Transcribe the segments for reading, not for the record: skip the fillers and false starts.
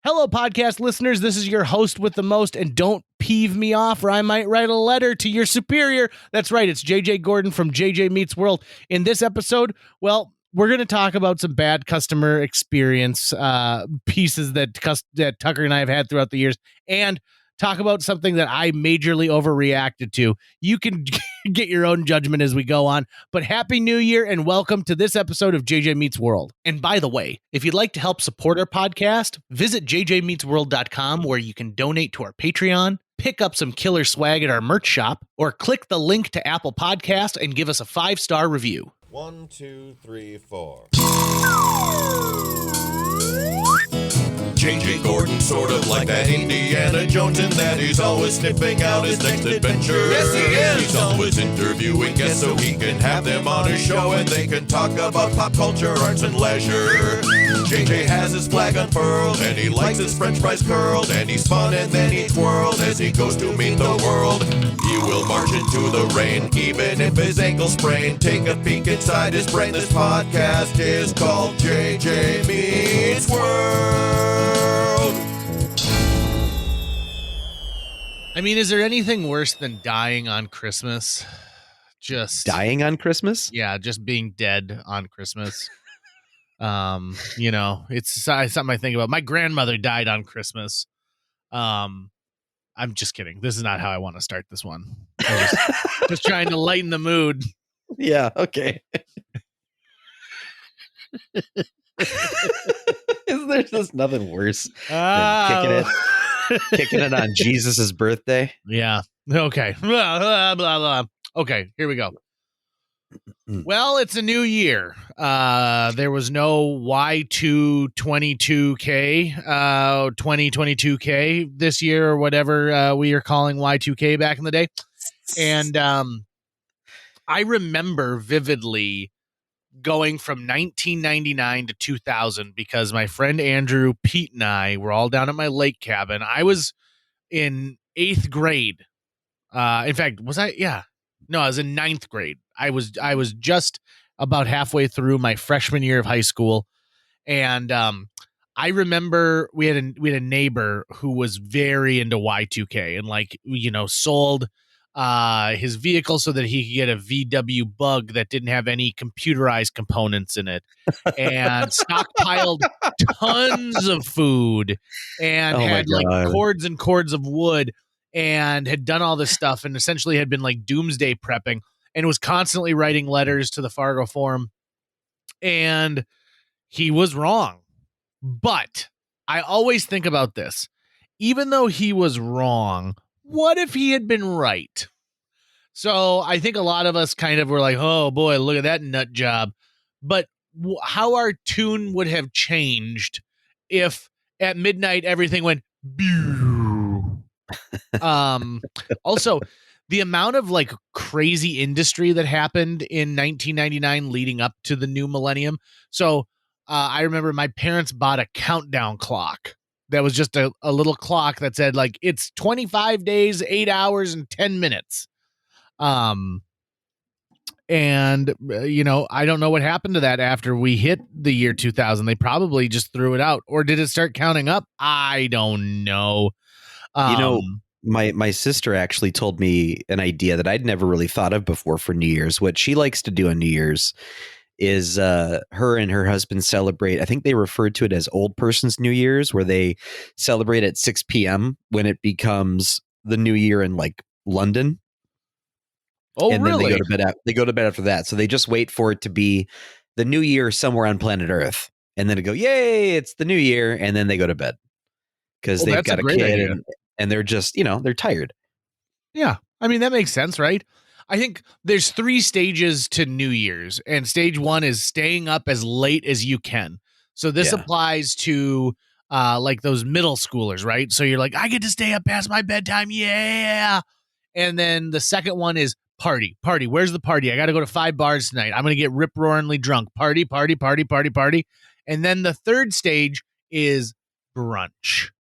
Hello, podcast listeners. This is your host with the most, and don't peeve me off or I might write a letter to your superior. That's right. It's JJ Gordon from JJ Meets World. In this episode, well, we're going to talk about some bad customer experience pieces that Tucker and I have had throughout the years, and talk about something that I majorly overreacted to. You can get your own judgment as we go on, but Happy New Year and welcome to this episode of JJ Meets World. And by the way, if you'd like to help support our podcast, visit jjmeetsworld.com where you can donate to our Patreon, pick up some killer swag at our merch shop, or click the link to Apple Podcast and give us a 5-star review. 1, 2, 3, 4. JJ Gordon, sort of like that Indiana Jones, in that he's always sniffing out his next adventure. Yes, he is. He's always interviewing guests so he can have them on his show and they can talk about pop culture, arts, and leisure. JJ has his flag unfurled and he likes his french fries curled, and he's fun and then he twirled as he goes to meet the world. He will march into the rain even if his ankle sprained. Take a peek inside his brain. This podcast is called JJ Meets World. I mean, is there anything worse than dying on Christmas? Just dying on Christmas? Yeah, just being dead on Christmas. It's something I think about. My grandmother died on Christmas. I'm just kidding. This is not how I want to start this one. Just trying to lighten the mood. Yeah, okay. There's just nothing worse than kicking it on Jesus's birthday. Yeah. Okay. Blah, blah, blah, blah. Okay, here we go. Well, it's a new year. There was no Y222K, 2022K this year, or whatever we are calling Y2K back in the day. And I remember vividly going from 1999 to 2000 because my friend Andrew, Pete, and I were all down at my lake cabin. I was in 8th grade. In fact, was I? Yeah. No, I was in 9th grade. I was just about halfway through my freshman year of high school. And I remember we had a neighbor who was very into Y2K and sold his vehicle so that he could get a VW Bug that didn't have any computerized components in it, and stockpiled tons of food and had cords and cords of wood, and had done all this stuff and essentially had been like doomsday prepping and was constantly writing letters to the Fargo Forum. And he was wrong. But I always think about this. Even though he was wrong, what if he had been right? So I think a lot of us kind of were like, oh boy, look at that nut job. But how our tune would have changed if at midnight everything went also, the amount of crazy industry that happened in 1999 leading up to the new millennium. So I remember my parents bought a countdown clock. That was just a little clock that said it's 25 days, 8 hours, and 10 minutes. I don't know what happened to that after we hit the year 2000. They probably just threw it out, or did it start counting up? I don't know. My sister actually told me an idea that I'd never really thought of before for New Year's. What she likes to do on New Year's is her and her husband celebrate. I think they referred to it as Old Person's New Year's, where they celebrate at 6 p.m. when it becomes the New Year in London. Oh, and really? Then they go to bed after that. So they just wait for it to be the New Year somewhere on planet Earth, and then they go, "Yay, it's the New Year!" And then they go to bed because they've got a kid and they're just they're tired. Yeah, I mean that makes sense, right? I think there's 3 stages to New Year's, and stage 1 is staying up as late as you can. So this applies to those middle schoolers, right? So you're like, I get to stay up past my bedtime, yeah. And then the second one is party. Where's the party? I got to go to 5 bars tonight. I'm going to get rip-roaringly drunk. Party. And then the third stage is brunch,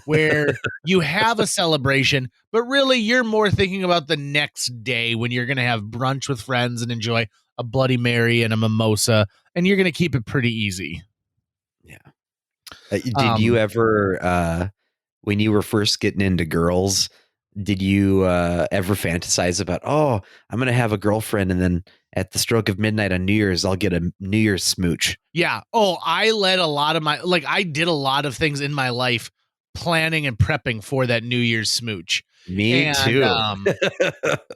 where you have a celebration, but really you're more thinking about the next day when you're going to have brunch with friends and enjoy a Bloody Mary and a mimosa, and you're going to keep it pretty easy. Yeah. Did you ever, when you were first getting into girls, did you ever fantasize about, oh, I'm going to have a girlfriend and then at the stroke of midnight on New Year's, I'll get a New Year's smooch? Yeah. Oh, I led a lot of I did a lot of things in my life planning and prepping for that New Year's smooch. Me And too.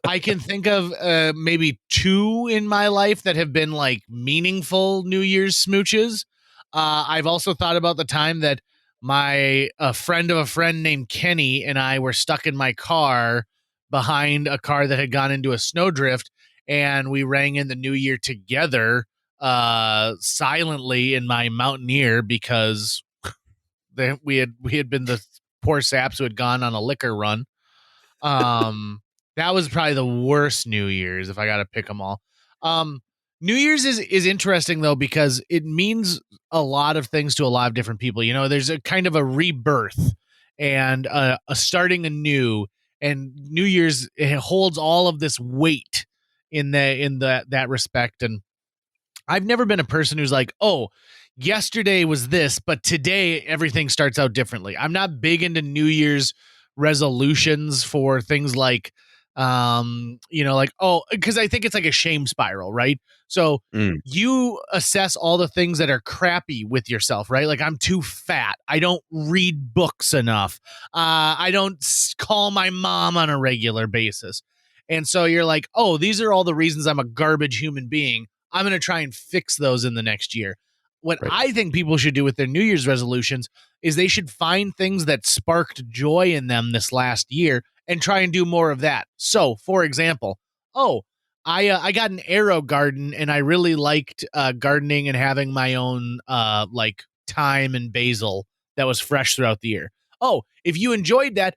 I can think of maybe two in my life that have been like meaningful New Year's smooches. I've also thought about the time that a friend of a friend named Kenny and I were stuck in my car behind a car that had gone into a snowdrift, and we rang in the New Year together silently in my Mountaineer because we had been the poor saps who had gone on a liquor run. That was probably the worst New Year's if I got to pick them all. New Year's is interesting though because it means a lot of things to a lot of different people. You know, there's a kind of a rebirth and a starting anew, and New Year's, it holds all of this weight in that respect. And I've never been a person who's like, oh, yesterday was this, but today everything starts out differently. I'm not big into New Year's resolutions for things like, like, oh, because I think it's like a shame spiral, right? So you assess all the things that are crappy with yourself, right? Like, I'm too fat. I don't read books enough. I don't call my mom on a regular basis. And so you're like, oh, these are all the reasons I'm a garbage human being. I'm going to try and fix those in the next year. What Right. I think people should do with their New Year's resolutions is they should find things that sparked joy in them this last year and try and do more of that. So, for example, I got an arrow garden and I really liked gardening and having my own like thyme and basil that was fresh throughout the year. Oh, if you enjoyed that,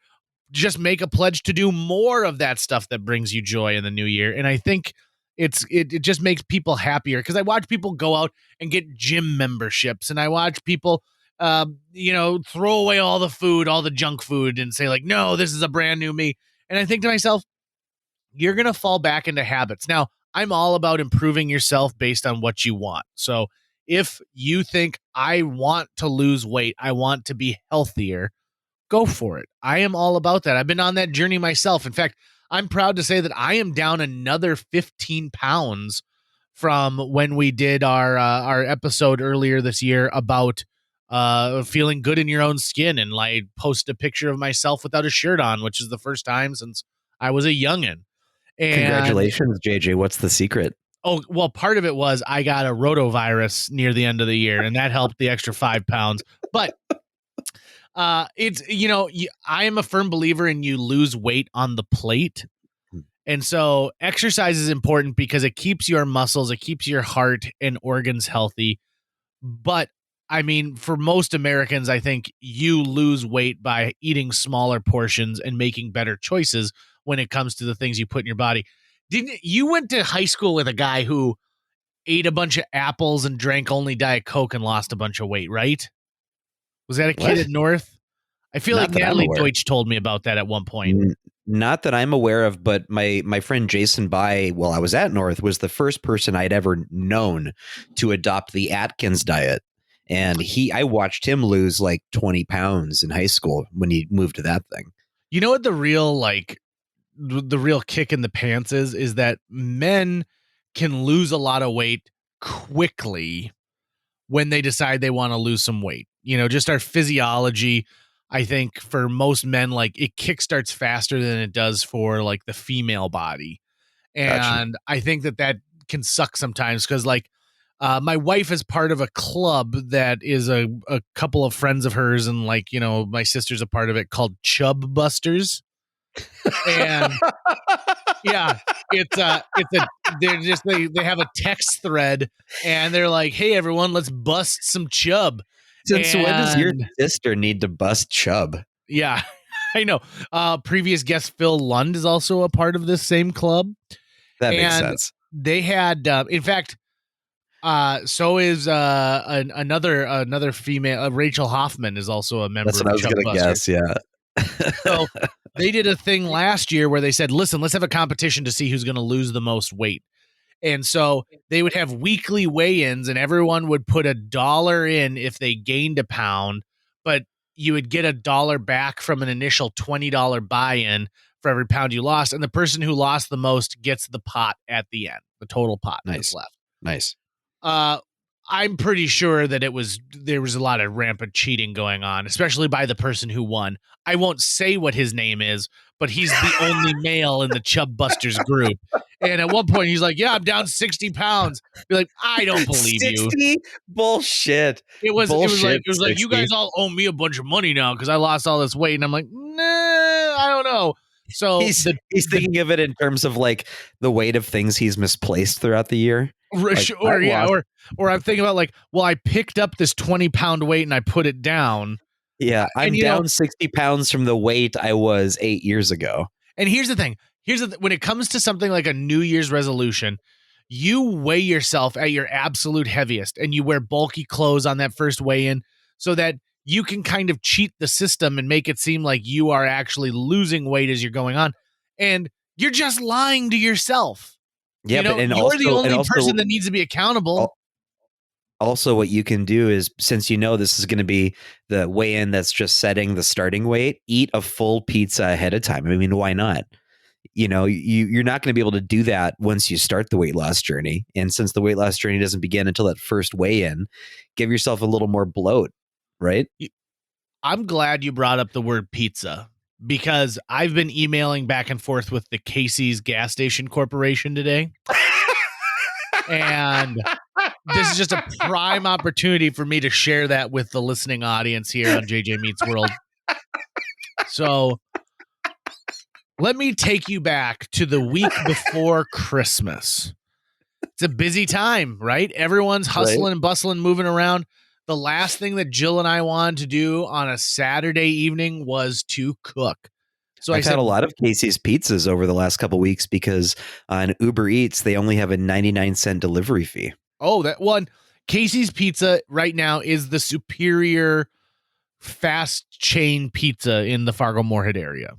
just make a pledge to do more of that stuff that brings you joy in the new year. And I think it just makes people happier because I watch people go out and get gym memberships, and I watch people throw away all the food, all the junk food, and say like, no, this is a brand new me. And I think to myself, you're going to fall back into habits. Now, I'm all about improving yourself based on what you want. So if you think I want to lose weight, I want to be healthier, go for it. I am all about that. I've been on that journey myself. In fact, I'm proud to say that I am down another 15 pounds from when we did our episode earlier this year about feeling good in your own skin, and like post a picture of myself without a shirt on, which is the first time since I was a youngin'. And Congratulations, JJ. What's the secret? oh, well, part of it was I got a rotavirus near the end of the year, and that helped the extra 5 pounds. But it's, I am a firm believer in you lose weight on the plate. And so exercise is important because it keeps your muscles, it keeps your heart and organs healthy. But I mean, for most Americans, I think you lose weight by eating smaller portions and making better choices when it comes to the things you put in your body. Didn't you went to high school with a guy who ate a bunch of apples and drank only Diet Coke and lost a bunch of weight, right? Was that a kid What? at North? I feel Not like that I'm Natalie aware. Deutsch told me about that at one point. Not that I'm aware of, but my friend Jason By, while I was at North, was the first person I'd ever known to adopt the Atkins diet. And I watched him lose like 20 pounds in high school when he moved to that thing. You know what the real kick in the pants is that men can lose a lot of weight quickly when they decide they want to lose some weight. Just our physiology, I think for most men, like it kickstarts faster than it does for like the female body. And Gotcha. I think that can suck sometimes because like my wife is part of a club that is a couple of friends of hers, and like, my sister's a part of it, called Chub Busters. And yeah, they have a text thread, and they're like, hey everyone, let's bust some chub. Since when does your And sister need to bust chub? yeah, I know. Previous guest Phil Lund is also a part of this same club. That makes And sense. they had, in fact, so is another female, Rachel Hoffman is also a member That's what I of was Chub going to Busters. guess. Yeah. So they did a thing last year where they said, listen, let's have a competition to see who's going to lose the most weight. And so they would have weekly weigh-ins, and everyone would put $1 in if they gained a pound, but you would get $1 back from an initial $20 buy-in for every pound you lost, and the person who lost the most gets the pot at the end, the total pot that's left. Nice. I'm pretty sure that there was a lot of rampant cheating going on, especially by the person who won. I won't say what his name is, but he's the only male in the Chub Busters group. And at one point, he's like, "Yeah, I'm down 60 pounds." Be like, "I don't believe 60? you." Bullshit. It was like 60. you guys all owe me a bunch of money now because I lost all this weight, and I'm like, nah, I don't know. So he's thinking of it in terms of like the weight of things he's misplaced throughout the year. Like, or I'm thinking about like, well, I picked up this 20-pound weight and I put it down. Yeah, I'm down 60 pounds from the weight I was 8 years ago. And here's the thing. When it comes to something like a New Year's resolution, you weigh yourself at your absolute heaviest and you wear bulky clothes on that first weigh-in so that you can kind of cheat the system and make it seem like you are actually losing weight as you're going on. And you're just lying to yourself. Yeah, you're the only person that needs to be accountable. Also, what you can do is, since you know this is going to be the weigh-in that's just setting the starting weight, eat a full pizza ahead of time. I mean, why not? You're not going to be able to do that once you start the weight loss journey. And since the weight loss journey doesn't begin until that first weigh-in, give yourself a little more bloat, right? I'm glad you brought up the word pizza because I've been emailing back and forth with the Casey's Gas Station Corporation today. And this is just a prime opportunity for me to share that with the listening audience here on JJ Meets World. So let me take you back to the week before Christmas. It's a busy time, right? Everyone's hustling and bustling, moving around. The last thing that Jill and I wanted to do on a Saturday evening was to cook. So I've had a lot of Casey's pizzas over the last couple of weeks because on Uber Eats, they only have a 99-cent delivery fee. Oh, that one. Casey's Pizza right now is the superior fast chain pizza in the Fargo-Moorhead area.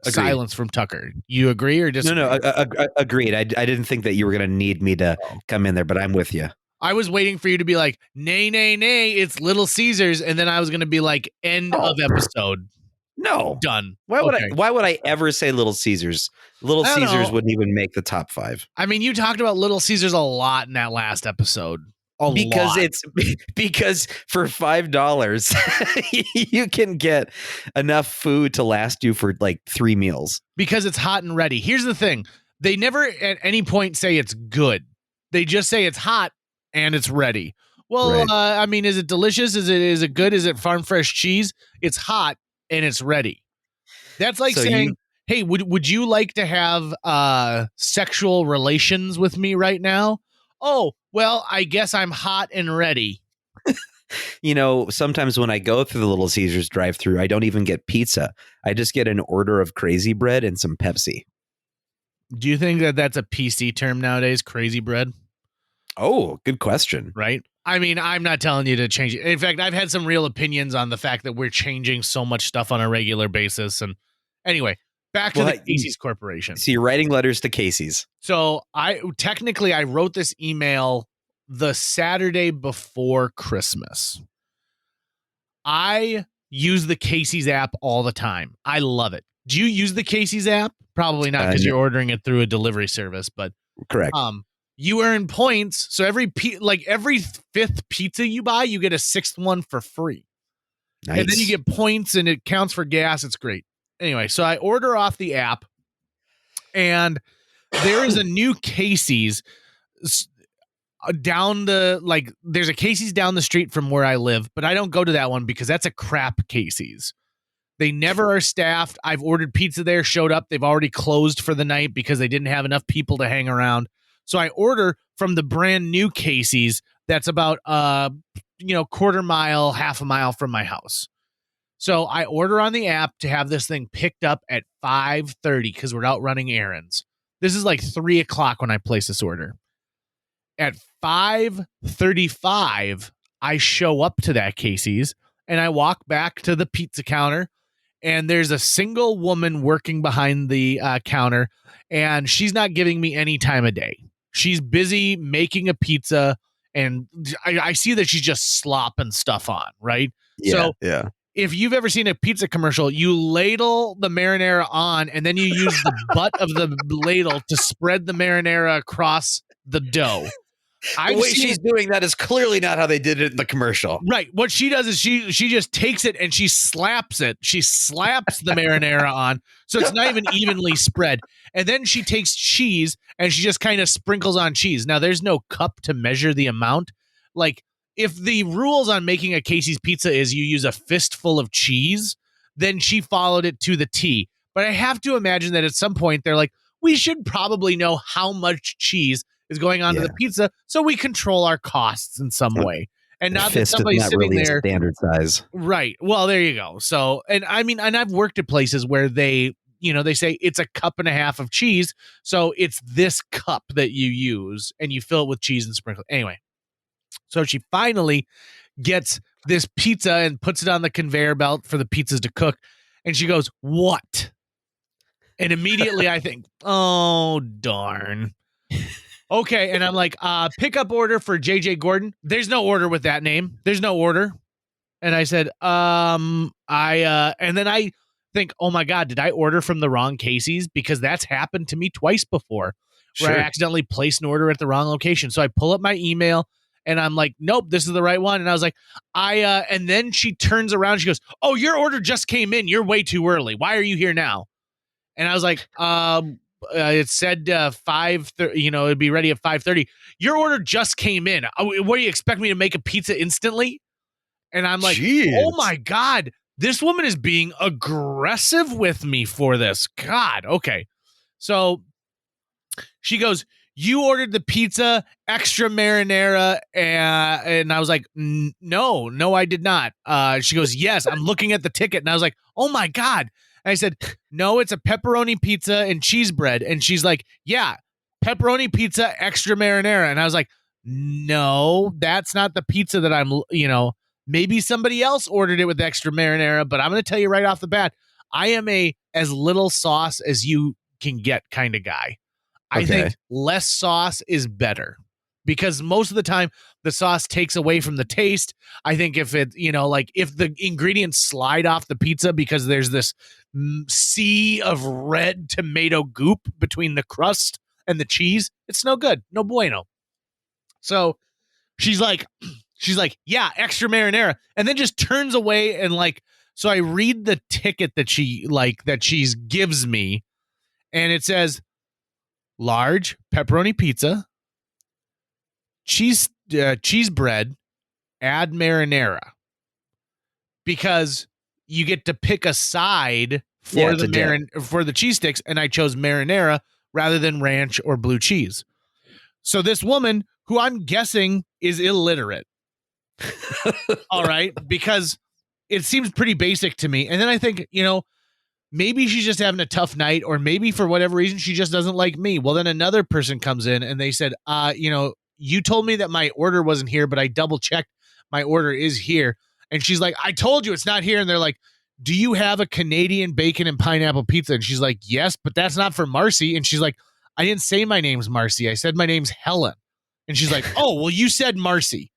Agreed. Silence from Tucker. You agree or disagree? No, agreed. I didn't think that you were going to need me to come in there, but I'm with you. I was waiting for you to be like, nay, it's Little Caesars. And then I was going to be like, end of episode. No. Done. Why would I ever say Little Caesars? Little Caesars wouldn't even make the top 5. I mean, you talked about Little Caesars a lot in that last episode. Because for $5 you can get enough food to last you for like 3 meals. Because it's hot and ready. Here's the thing. They never at any point say it's good. They just say it's hot and it's ready. Well, right. I mean, is it delicious? Is it good? Is it farm fresh cheese? It's hot and it's ready. That's like saying, hey, would you like to have sexual relations with me right now? Oh, well, I guess I'm hot and ready. Sometimes when I go through the Little Caesars drive-thru, I don't even get pizza. I just get an order of crazy bread and some Pepsi. Do you think that that's a PC term nowadays, crazy bread? Oh, good question. Right? I mean, I'm not telling you to change it. In fact, I've had some real opinions on the fact that we're changing so much stuff on a regular basis. And anyway, back to the Casey's Corporation. So you're writing letters to Casey's. So I wrote this email the Saturday before Christmas. I use the Casey's app all the time. I love it. Do you use the Casey's app? Probably not because you're ordering it through a delivery service, but correct. You earn points. So every 5th pizza you buy, you get a 6th one for free. Nice. And then you get points and it counts for gas. It's great. Anyway, so I order off the app and there is a new Casey's there's a Casey's down the street from where I live, but I don't go to that one because that's a crap Casey's. They never are staffed. I've ordered pizza there, showed up. They've already closed for the night because they didn't have enough people to hang around. So I order from the brand new Casey's that's about quarter mile, half a mile from my house. So I order on the app to have this thing picked up at 5:30 because we're out running errands. This is like 3 o'clock when I place this order. At 5:35, I show up to that Casey's and I walk back to the pizza counter and there's a single woman working behind the counter and she's not giving me any time of day. She's busy making a pizza and I see that she's just slopping stuff on, right? Yeah, So yeah. if you've ever seen a pizza commercial, you ladle the marinara on, and then you use the butt of the ladle to spread the marinara across the dough. The way she's doing that is clearly not how they did it in the commercial. Right. What she does is she just takes it and she slaps it. She slaps the marinara on, so it's not even evenly spread. And then she takes cheese and she just kind of sprinkles on cheese. Now, there's no cup to measure the amount. Like, if the rules on making a Casey's pizza is you use a fistful of cheese, then she followed it to the T. But I have to imagine that at some point they're like, we should probably know how much cheese is going onto the pizza, so we control our costs in some way. And not that somebody's not sitting really there. A standard size. Right. Well, there you go. So, and I mean, and I've worked at places where they say it's a cup and a half of cheese. So it's this cup that you use and you fill it with cheese and sprinkle. Anyway, so she finally gets this pizza and puts it on the conveyor belt for the pizzas to cook. And she goes, "What?" And immediately I think, oh, darn. Okay, and I'm like, pickup order for JJ Gordon. There's no order with that name. There's no order. And I said, and then I think, oh my God, did I order from the wrong Casey's? Because that's happened to me twice before, where I accidentally placed an order at the wrong location. So I pull up my email and I'm like, nope, this is the right one. And I was like, and then she turns around, she goes, oh, your order just came in. You're way too early. Why are you here now? And I was like, it said 5:30, it'd be ready at 5:30. Your order just came in. What do you expect me to make a pizza instantly? And I'm like, oh my God, this woman is being aggressive with me for this. God. Okay. So she goes, you ordered the pizza, extra marinara. And I was like, no, I did not. She goes, yes, I'm looking at the ticket. And I was like, oh my God. And I said, no, it's a pepperoni pizza and cheese bread. And she's like, yeah, pepperoni pizza, extra marinara. And I was like, no, that's not the pizza that I'm, maybe somebody else ordered it with extra marinara, but I'm going to tell you right off the bat, I am a as little sauce as you can get kind of guy. I think less sauce is better because most of the time the sauce takes away from the taste. I think if it, if the ingredients slide off the pizza because there's this sea of red tomato goop between the crust and the cheese, it's no good. No bueno. So she's like, yeah, extra marinara. And then just turns away and so I read the ticket that she's gives me and it says large pepperoni pizza, cheese bread, add marinara, because you get to pick a side for for the cheese sticks, and I chose marinara rather than ranch or blue cheese. So this woman, who I'm guessing is illiterate, all right, because it seems pretty basic to me. And then I think, maybe she's just having a tough night, or maybe for whatever reason she just doesn't like me. Well, then another person comes in and they said, you told me that my order wasn't here, but I double checked, my order is here. And she's like, I told you it's not here. And they're like, do you have a Canadian bacon and pineapple pizza? And she's like, yes, but that's not for Marcy. And she's like, I didn't say my name's Marcy. I said my name's Helen. And she's like, oh, well, you said Marcy.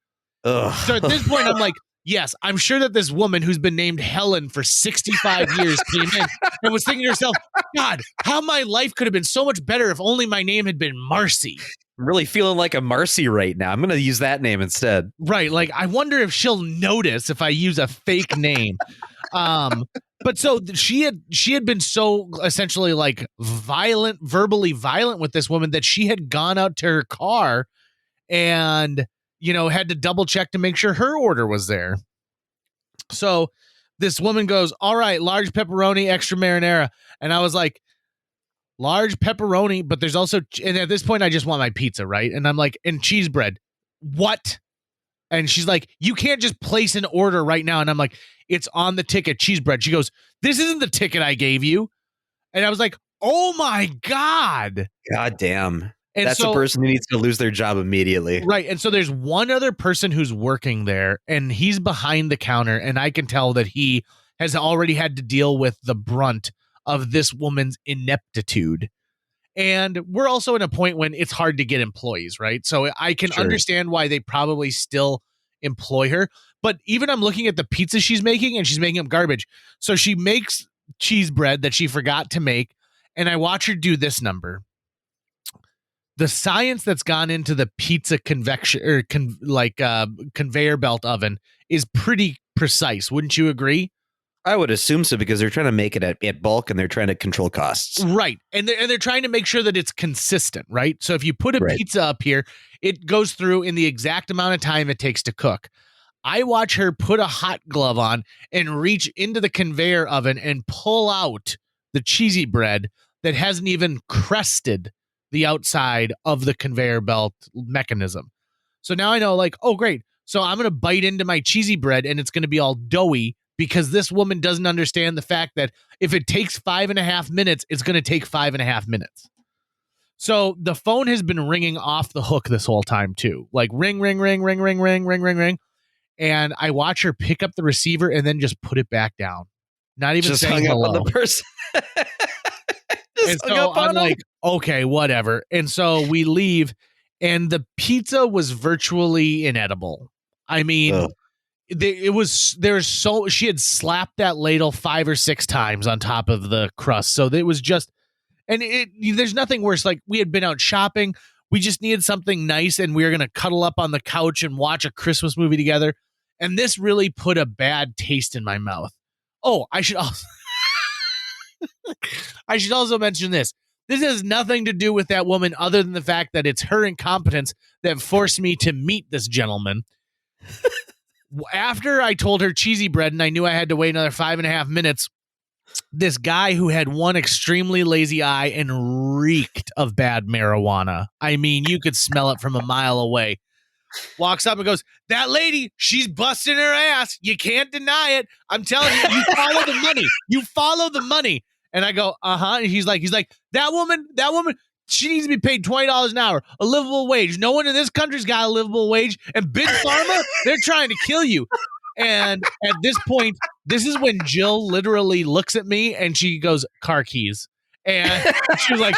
Ugh. So at this point, I'm like, yes, I'm sure that this woman who's been named Helen for 65 years came in and was thinking to herself, God, how my life could have been so much better if only my name had been Marcy. I'm really feeling like a Marcy right now. I'm going to use that name instead. Right. Like, I wonder if she'll notice if I use a fake name. But so she had been so essentially verbally violent with this woman that she had gone out to her car and had to double check to make sure her order was there. So this woman goes, all right, large pepperoni, extra marinara. And I was like, large pepperoni, but there's also, and at this point I just want my pizza, right? And I'm like, and cheese bread. What? And she's like, you can't just place an order right now. And I'm like, it's on the ticket, cheese bread. She goes, this isn't the ticket I gave you. And I was like, oh my God. God damn. And that's a person who needs to lose their job immediately. Right. And so there's one other person who's working there and he's behind the counter. And I can tell that he has already had to deal with the brunt of this woman's ineptitude. And we're also in a point when it's hard to get employees, right? So I can understand why they probably still employ her. But even I'm looking at the pizza she's making, and she's making them garbage. So she makes cheese bread that she forgot to make, and I watch her do this number. The science that's gone into the pizza convection or conveyor belt oven is pretty precise. Wouldn't you agree? I would assume so, because they're trying to make it at bulk, and they're trying to control costs. Right. And they're trying to make sure that it's consistent, right? So if you put a pizza up here, it goes through in the exact amount of time it takes to cook. I watch her put a hot glove on and reach into the conveyor oven and pull out the cheesy bread that hasn't even crested the outside of the conveyor belt mechanism. So now I know, like, oh, great. So I'm going to bite into my cheesy bread and it's going to be all doughy, because this woman doesn't understand the fact that if it takes 5.5 minutes, it's going to take 5.5 minutes. So the phone has been ringing off the hook this whole time too. Like ring, ring, ring, ring, ring, ring, ring, ring, ring. And I watch her pick up the receiver and then just put it back down. Not even just saying hung hello. up on the person. And so I'm like, okay, whatever. And so we leave, and the pizza was virtually inedible. I mean, she had slapped that ladle 5 or 6 times on top of the crust. So it was just, and there's nothing worse. Like, we had been out shopping. We just needed something nice, and we were going to cuddle up on the couch and watch a Christmas movie together. And this really put a bad taste in my mouth. Oh, I should also mention this. This has nothing to do with that woman, other than the fact that it's her incompetence that forced me to meet this gentleman. After I told her cheesy bread and I knew I had to wait another 5.5 minutes, this guy who had one extremely lazy eye and reeked of bad marijuana, I mean, you could smell it from a mile away, walks up and goes, "That lady, she's busting her ass. You can't deny it. I'm telling you, you follow the money. You follow the money." And I go, and he's like, that woman, she needs to be paid $20 an hour, a livable wage. No one in this country's got a livable wage. And Big Pharma, they're trying to kill you. And at this point, this is when Jill literally looks at me and she goes, "Car keys." And she was like,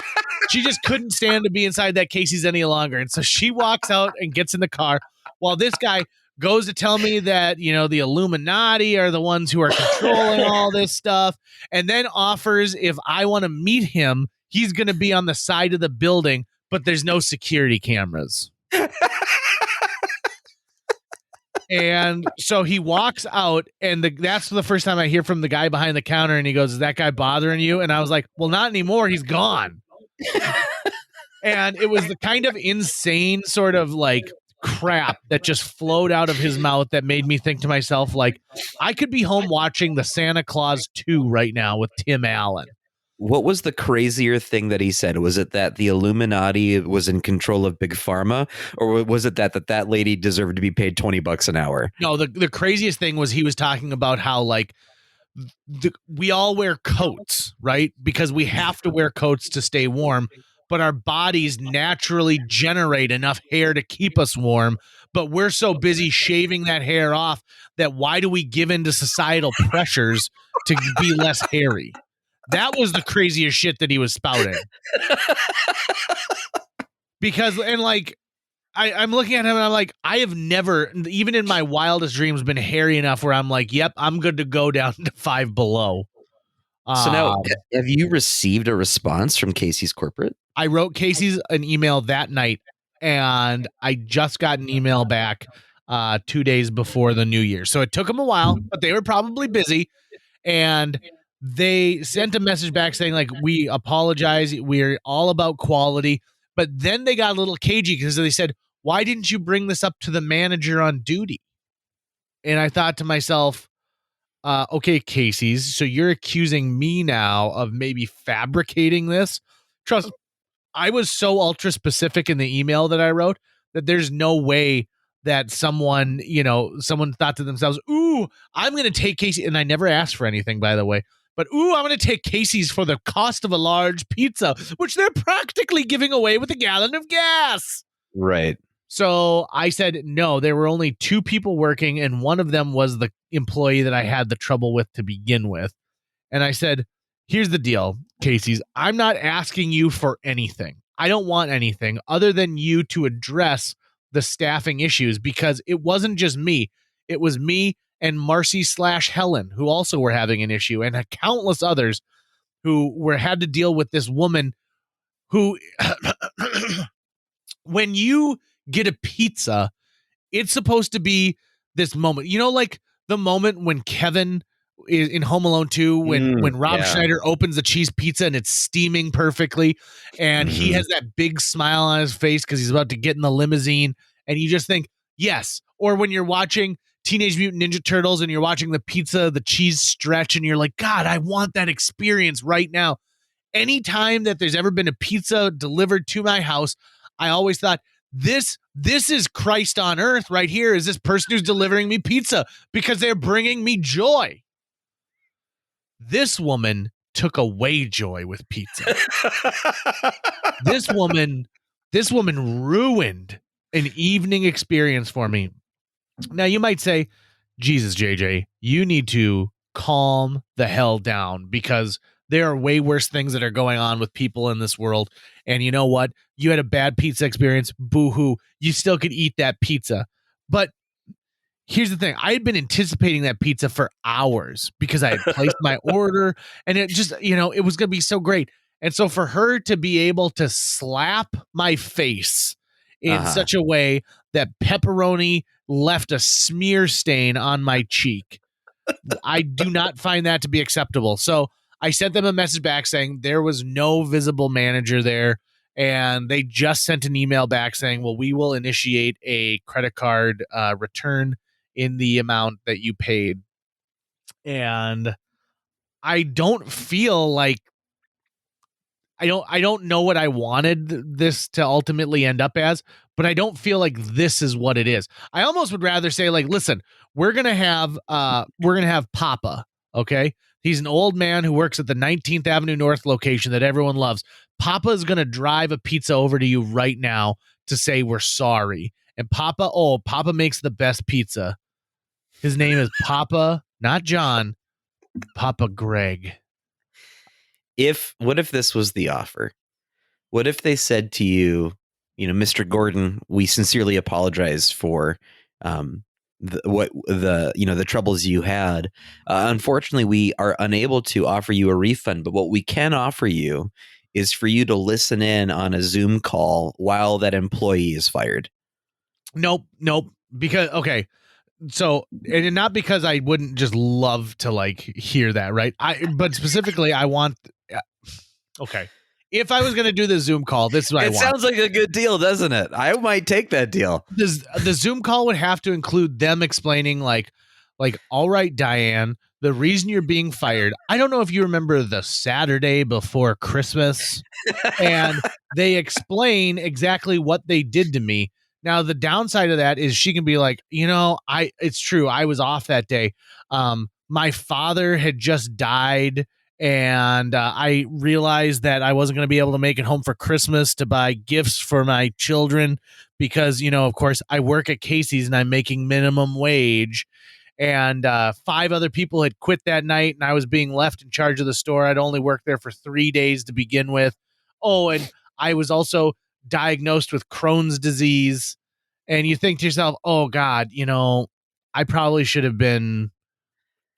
she just couldn't stand to be inside that Casey's any longer. And so she walks out and gets in the car while this guy goes to tell me that, the Illuminati are the ones who are controlling all this stuff, and then offers, if I want to meet him, he's going to be on the side of the building, but there's no security cameras. And so he walks out, and that's the first time I hear from the guy behind the counter, and he goes, "Is that guy bothering you?" And I was like, "Well, not anymore. He's gone." And it was the kind of insane sort of like crap that just flowed out of his mouth that made me think to myself, like, I could be home watching the Santa Claus 2 right now with Tim Allen. What was the crazier thing that he said? Was it that the Illuminati was in control of Big Pharma, or was it that lady deserved to be paid $20 an hour? No, the craziest thing was he was talking about how, like, we all wear coats, right? Because we have to wear coats to stay warm, but our bodies naturally generate enough hair to keep us warm. But we're so busy shaving that hair off that why do we give in to societal pressures to be less hairy? That was the craziest shit that he was spouting. Because, and like, I'm looking at him and I'm like, I have never, even in my wildest dreams, been hairy enough where I'm like, yep, I'm good to go down to 5 below. So now, have you received a response from Casey's corporate? I wrote Casey's an email that night, and I just got an email back 2 days before the new year. So it took them a while, but they were probably busy. And they sent a message back saying, like, "We apologize. We're all about quality." But then they got a little cagey because they said, "Why didn't you bring this up to the manager on duty?" And I thought to myself, okay, Casey's, so you're accusing me now of maybe fabricating this? Trust, I was so ultra specific in the email that I wrote that there's no way that someone thought to themselves, "Ooh, I'm going to take Casey." And I never asked for anything, by the way. But, "Ooh, I'm going to take Casey's for the cost of a large pizza," which they're practically giving away with a gallon of gas. Right. So I said, no, there were only 2 people working, and one of them was the employee that I had the trouble with to begin with. And I said, here's the deal, Casey's. I'm not asking you for anything. I don't want anything other than you to address the staffing issues, because it wasn't just me. It was me and Marcy/Helen, who also were having an issue, and countless others who had to deal with this woman who, when you get a pizza, it's supposed to be this moment, like the moment when Kevin is in Home Alone 2, when Rob Schneider opens the cheese pizza and it's steaming perfectly, and he has that big smile on his face because he's about to get in the limousine, and you just think, yes. Or when you're watching Teenage Mutant Ninja Turtles and you're watching the cheese stretch, and you're like, God, I want that experience right now. Anytime that there's ever been a pizza delivered to my house, I always thought, this is Christ on earth right here, is this person who's delivering me pizza, because they're bringing me joy. This woman took away joy with pizza. This woman ruined an evening experience for me. Now you might say, Jesus, JJ, you need to calm the hell down, because there are way worse things that are going on with people in this world. And you know what? You had a bad pizza experience. Boo-hoo. You still could eat that pizza. But here's the thing. I had been anticipating that pizza for hours because I had placed my order, and it just, it was going to be so great. And so for her to be able to slap my face in such a way that pepperoni left a smear stain on my cheek, I do not find that to be acceptable. So I sent them a message back saying there was no visible manager there, and they just sent an email back saying, well, we will initiate a credit card return in the amount that you paid. And I don't feel like, I don't know what I wanted this to ultimately end up as, but I don't feel like this is what it is. I almost would rather say, like, listen, we're gonna have Papa, okay? He's an old man who works at the 19th Avenue North location that everyone loves. Papa is gonna drive a pizza over to you right now to say we're sorry. And Papa makes the best pizza. His name is Papa, not John, Papa Greg. What if this was the offer? What if they said to you, Mr. Gordon, we sincerely apologize for the troubles you had. Unfortunately, we are unable to offer you a refund, but what we can offer you is for you to listen in on a Zoom call while that employee is fired. Nope. Because, okay. So, and not because I wouldn't just love to like hear that, right? But specifically, I want, okay. If I was going to do the Zoom call, this is what I want. It sounds like a good deal, doesn't it? I might take that deal. The Zoom call would have to include them explaining like, all right, Diane, the reason you're being fired, I don't know if you remember the Saturday before Christmas, and they explain exactly what they did to me. Now, the downside of that is she can be like, it's true. I was off that day. My father had just died, and I realized that I wasn't going to be able to make it home for Christmas to buy gifts for my children because, of course, I work at Casey's and I'm making minimum wage. And 5 other people had quit that night, and I was being left in charge of the store. I'd only worked there for 3 days to begin with. Oh, and I was also diagnosed with Crohn's disease. And you think to yourself, oh, God, I probably should have been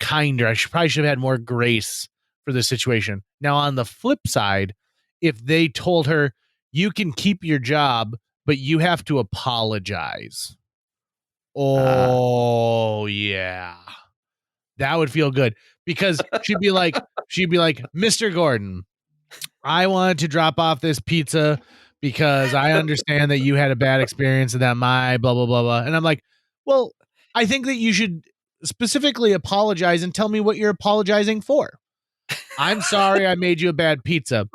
kinder. I probably should have had more grace for this situation. Now, on the flip side, if they told her, you can keep your job, but you have to apologize. Oh, yeah. That would feel good, because she'd be like, Mr. Gordon, I wanted to drop off this pizza because I understand that you had a bad experience and that my blah, blah, blah, blah. And I'm like, well, I think that you should specifically apologize and tell me what you're apologizing for. I'm sorry I made you a bad pizza.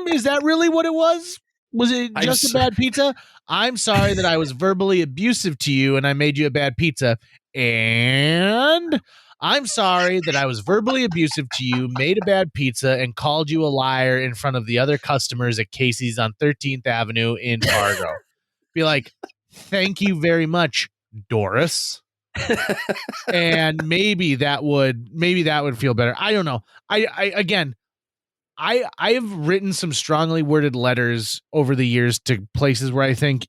Is that really what it was? Was it just a bad pizza? I'm sorry that I was verbally abusive to you and I made you a bad pizza. And I'm sorry that I was verbally abusive to you, made a bad pizza, and called you a liar in front of the other customers at Casey's on 13th Avenue in Fargo. Be like, thank you very much, Doris. And maybe that would feel better. I don't know. I again, I have written some strongly worded letters over the years to places where I think,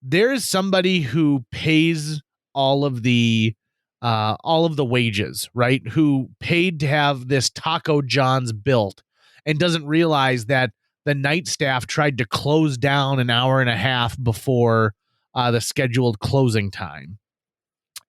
there's somebody who pays all of the wages, right? Who paid to have this Taco John's built and doesn't realize that the night staff tried to close down an hour and a half before the scheduled closing time.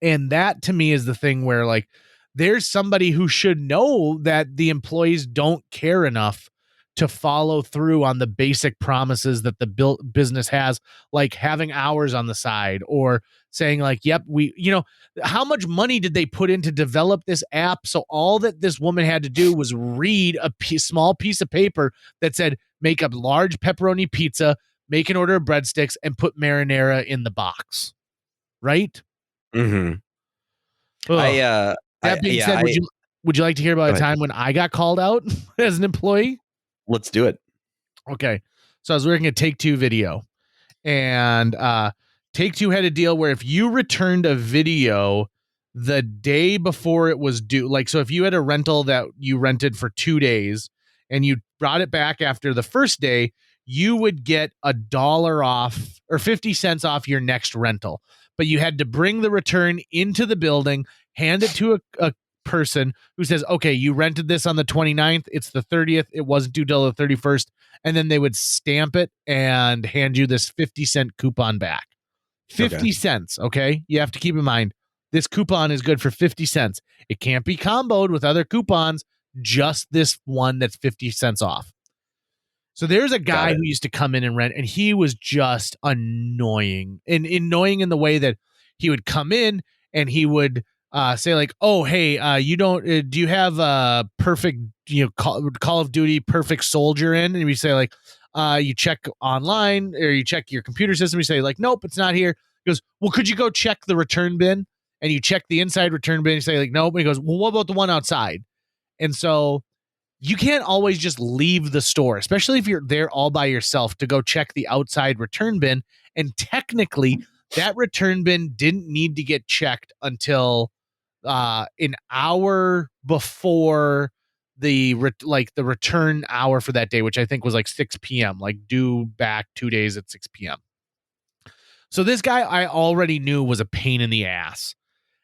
And that to me is the thing where like there's somebody who should know that the employees don't care enough to follow through on the basic promises that the business has, like having hours on the side or saying like, yep, how much money did they put in to develop this app? So all that this woman had to do was read a small piece of paper that said, make a large pepperoni pizza, make an order of breadsticks, and put marinara in the box. Right? Mm-hmm. That being said, would you like to hear about a time when I got called out as an employee? Let's do it. Okay. So I was working at Take-Two Video, and Take-Two had a deal where if you returned a video the day before it was due, like, so if you had a rental that you rented for 2 days and you brought it back after the first day, you would get $1 off or 50 cents off your next rental. But you had to bring the return into the building, hand it to a person who says, okay, you rented this on the 29th. It's the 30th. It wasn't due till the 31st. And then they would stamp it and hand you this 50-cent coupon back. 50 cents. Okay. You have to keep in mind, this coupon is good for 50 cents. It can't be comboed with other coupons, just this one that's 50 cents off. So there's a guy who used to come in and rent, and he was just annoying. And annoying in the way that he would come in and he would say like, oh, hey, you don't, do you have a perfect, Call of Duty Perfect Soldier in? And we say like, you check online or you check your computer system. You say like, nope, it's not here. He goes, well, could you go check the return bin? And you check the inside return bin. You say like, nope. And he goes, well, what about the one outside? And so you can't always just leave the store, especially if you're there all by yourself, to go check the outside return bin. And technically, that return bin didn't need to get checked until an hour before the return hour for that day, which I think was like 6 p.m., like due back 2 days at 6 p.m. So this guy I already knew was a pain in the ass.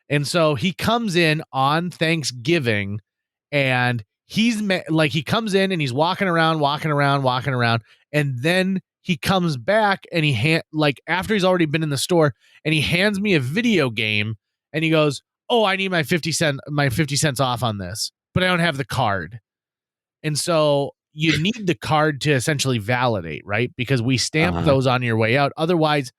And so he comes in on Thanksgiving, and he comes in and he's walking around, and then he comes back and after he's already been in the store, and he hands me a video game and he goes, oh, I need my 50 cents off on this, but I don't have the card. And so you need the card to essentially validate, right? Because we stamp those on your way out. Otherwise,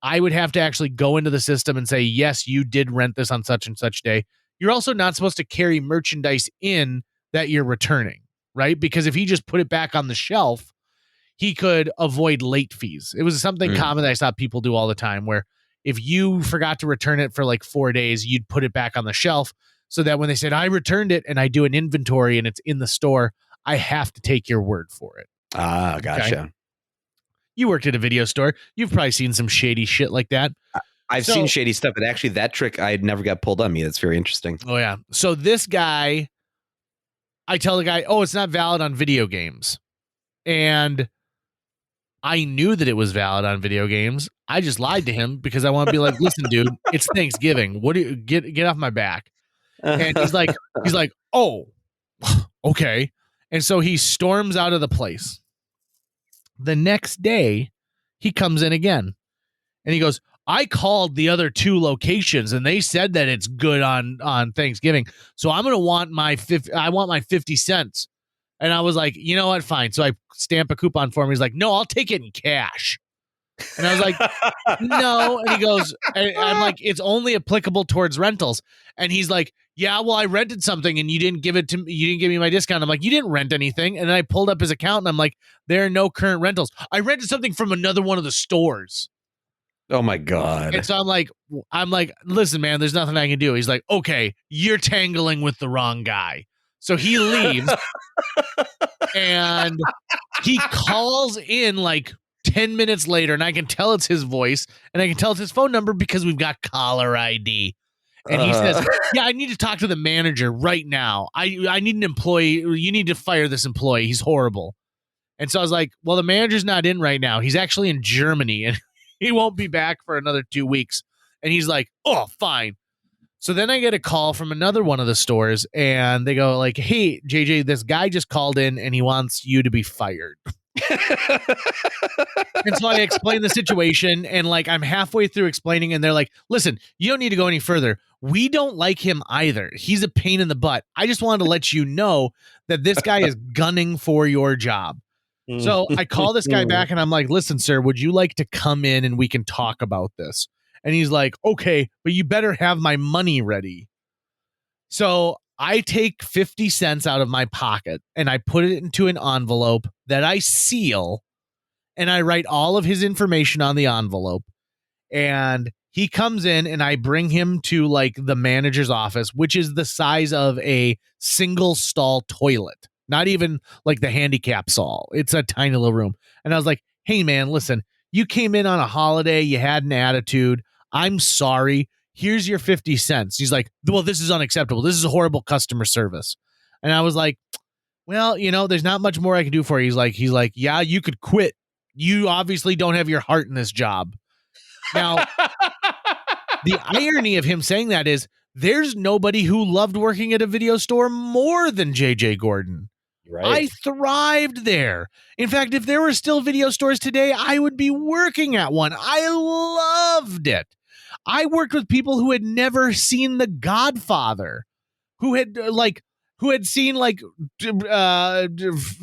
I would have to actually go into the system and say, yes, you did rent this on such and such day. You're also not supposed to carry merchandise in that you're returning, right? Because if he just put it back on the shelf, he could avoid late fees. It was something common that I saw people do all the time, where if you forgot to return it for like 4 days, you'd put it back on the shelf so that when they said, I returned it and I do an inventory and it's in the store, I have to take your word for it. Ah, gotcha. Okay? You worked at a video store. You've probably seen some shady shit like that. I've seen shady stuff, but actually that trick I never got pulled on me. That's very interesting. Oh, yeah. So this guy, I tell the guy, oh, it's not valid on video games. And I knew that it was valid on video games. I just lied to him because I want to be like, listen, dude, it's Thanksgiving. What do you get off my back? And he's like, oh, okay. And so he storms out of the place. The next day, he comes in again and he goes, I called the other 2 locations and they said that it's good on Thanksgiving. So I'm going to want my 50 cents. And I was like, you know what? Fine. So I stamp a coupon for him. He's like, no, I'll take it in cash. And I was like, no. And he goes, I'm like, it's only applicable towards rentals. And he's like, yeah, well, I rented something and you didn't give it to me. You didn't give me my discount. I'm like, you didn't rent anything. And then I pulled up his account and I'm like, there are no current rentals. I rented something from another one of the stores. Oh my God. And so I'm like, listen, man, there's nothing I can do. He's like, okay, you're tangling with the wrong guy. So he leaves and he calls in like 10 minutes later, and I can tell it's his voice and I can tell it's his phone number because we've got caller ID. And he says, yeah, I need to talk to the manager right now. I need an employee. You need to fire this employee. He's horrible. And so I was like, well, the manager's not in right now. He's actually in Germany and he won't be back for another 2 weeks. And he's like, oh, fine. So then I get a call from another one of the stores and they go like, hey, JJ, this guy just called in and he wants you to be fired. And so I explain the situation and like I'm halfway through explaining and they're like, listen, you don't need to go any further. We don't like him either. He's a pain in the butt. I just wanted to let you know that this guy is gunning for your job. So I call this guy back and I'm like, listen, sir, would you like to come in and we can talk about this? And he's like, okay, but you better have my money ready. So I take 50 cents out of my pocket and I put it into an envelope that I seal and I write all of his information on the envelope. And he comes in and I bring him to like the manager's office, which is the size of a single stall toilet. Not even like the handicap stall. It's a tiny little room. And I was like, hey, man, listen, you came in on a holiday. You had an attitude. I'm sorry. Here's your 50 cents. He's like, well, this is unacceptable. This is a horrible customer service. And I was like, well, you know, there's not much more I can do for you. He's like, yeah, you could quit. You obviously don't have your heart in this job. Now, the irony of him saying that is there's nobody who loved working at a video store more than JJ Gordon. Right. I thrived there. In fact, if there were still video stores today, I would be working at one. I loved it. I worked with people who had never seen The Godfather, who had seen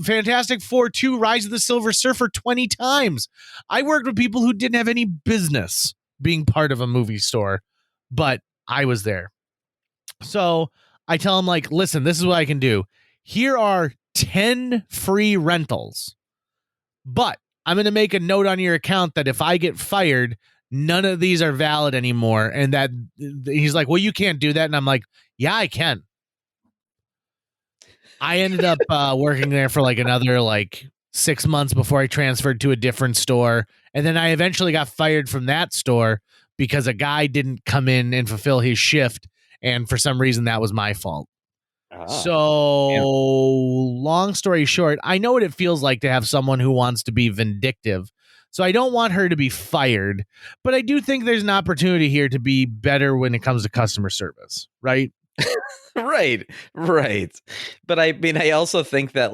Fantastic Four 2 Rise of the Silver Surfer 20 times. I worked with people who didn't have any business being part of a movie store, but I was there. So I tell him like, listen, this is what I can do. Here are 10 free rentals, but I'm going to make a note on your account that if I get fired, none of these are valid anymore. And that he's like, well, you can't do that. And I'm like, yeah, I can. I ended up working there for like another 6 months before I transferred to a different store. And then I eventually got fired from that store because a guy didn't come in and fulfill his shift. And for some reason, that was my fault. So long story short, I know what it feels like to have someone who wants to be vindictive. So I don't want her to be fired, but I do think there's an opportunity here to be better when it comes to customer service, right? Right. But I mean, I also think that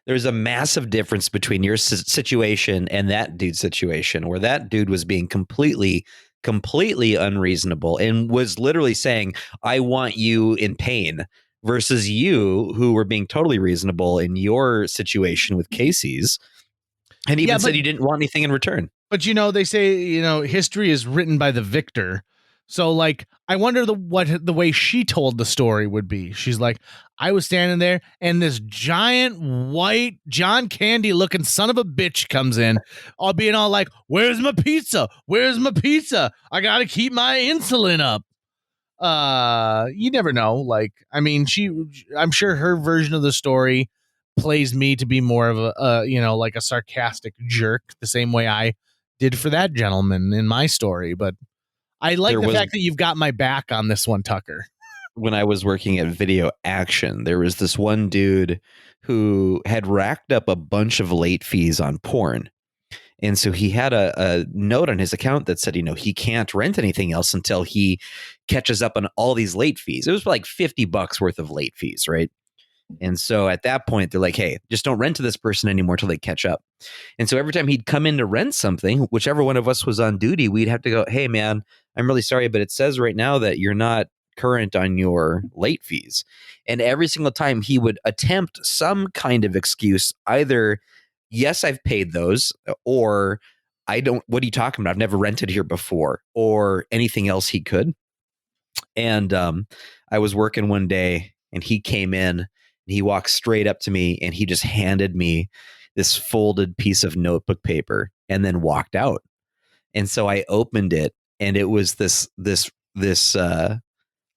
there's a massive difference between your situation and that dude's situation, where that dude was being completely unreasonable and was literally saying, I want you in pain, versus you who were being totally reasonable in your situation with Casey's and even said you didn't want anything in return. But, they say, history is written by the victor. So I wonder what the way she told the story would be. She's like, I was standing there and this giant white John Candy looking son of a bitch comes in, all being all like, where's my pizza? Where's my pizza? I got to keep my insulin up. You never know. I'm sure her version of the story plays me to be more of a sarcastic jerk, the same way I did for that gentleman in my story. But I like the fact that you've got my back on this one, Tucker. When I was working at Video Action, there was this one dude who had racked up a bunch of late fees on porn. And so he had a note on his account that said, he can't rent anything else until he catches up on all these late fees. It was like $50 worth of late fees, right? And so at that point, they're like, hey, just don't rent to this person anymore till they catch up. And so every time he'd come in to rent something, whichever one of us was on duty, we'd have to go, hey, man, I'm really sorry, but it says right now that you're not current on your late fees. And every single time he would attempt some kind of excuse, either yes, I've paid those, or I don't, what are you talking about? I've never rented here before, or anything else he could. And I was working one day and he came in and he walked straight up to me and he just handed me this folded piece of notebook paper and then walked out. And so I opened it and it was this